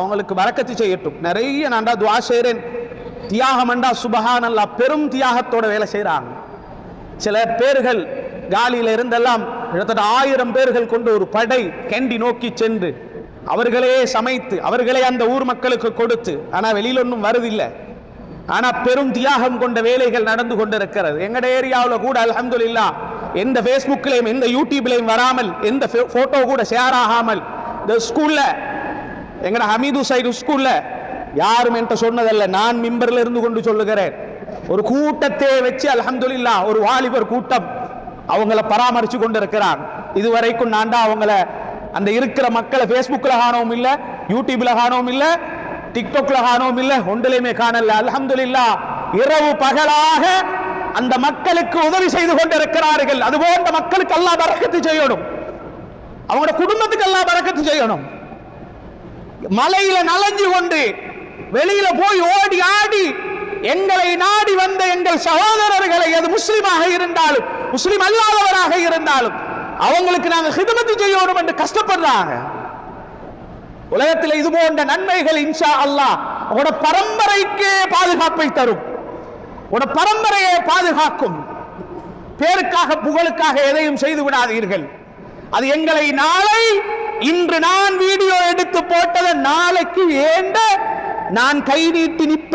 அவங்களுக்கு பரக்கத்து செய்யட்டும். நிறைய நான்டா துஆ செய்றேன். தியாகம்ண்டா சுபஹானல்லாஹ், பெரும் தியாகத்தோட வேலை செய்றாங்க. சில பேர்கள் காலியில இருந்தெல்லாம் கிட்டத்தட்ட 1000 பேர்கள் கொண்டு ஒரு படை கேண்டி நோக்கி சென்று அவர்களே சமைத்து அவர்களே அந்த ஊர் மக்களுக்கு கொடுத்து, ஆனா வெளியில ஒன்றும் வருதில்லை. ஆனா பெரும் தியாகம் கொண்ட வேலைகள் நடந்து கொண்டிருக்கிறது. எங்கட ஏரியாவில் கூட அல்ஹம்துலில்லாஹ் எந்த ஃபேஸ்புக்லையும் எந்த யூடியூப்லையும் வராமல், எந்த போட்டோ கூட ஷேர் ஆகாமல், இந்த ஸ்கூல்ல எங்கட ஹமீது சைடு ஸ்கூல்ல யாரும் என்கிட்ட சொன்னதல்ல, நான் மிம்பர்ல இருந்து கொண்டு சொல்லுகிறேன். ஒரு கூட்டத்தை வச்சு அல்ஹம்துலில்லாஹ் ஒரு வாலிபர் கூட்டம் அவங்கள பராமரிச்சு கொண்டு இருக்கிறான். இதுவரைக்கும் நான்டா அவங்கள அந்த இருக்கிற மக்களை ஃபேஸ்புக்ல காணவும் இல்லை, யூடியூப்ல காணவும் இல்லை, டிக்டாக்ல காணவும் இல்லை, ஒன்றிலையுமே காணல. அல்ஹம்துலில்லாஹ் இரவு பகலாக அந்த மக்களுக்கு உதவி செய்து கொண்டிருக்கிறார்கள். அதுபோன்ற மக்களுக்கு அல்லாஹ் பரக்கத்து செய்யணும், அவங்களோட குடும்பத்துக்கு அல்லாஹ் பரக்கத்து செய்யணும். மலையில நலஞ்சு கொண்டு வெளியில போய் ஓடி ஆடி எங்களை நாடி வந்த எங்கள் சகோதரர்களை, அது முஸ்லிமாக இருந்தாலும் முஸ்லிம் அல்லாதவராக இருந்தாலும் அவங்களுக்கு நாங்க ஹிதமத்து செய்யணும் என்று கஷ்டப்படுறாங்க. உலகத்தில் இது போன்ற நன்மைகள் இன்ஷா அல்லாஹ் உங்களோட பரம்பரைக்கே பாதுகாப்பை தரும், உங்களோட பரம்பரையை பாதுகாக்கும். பேருக்காக புகழுக்காக எதையும் செய்து விடாதீர்கள். அது எங்களை நாளை, இன்று நான் வீடியோ எடுத்து போட்டதை நாளைக்கு ஏண்ட நான் கை நீட்டி நிற்ப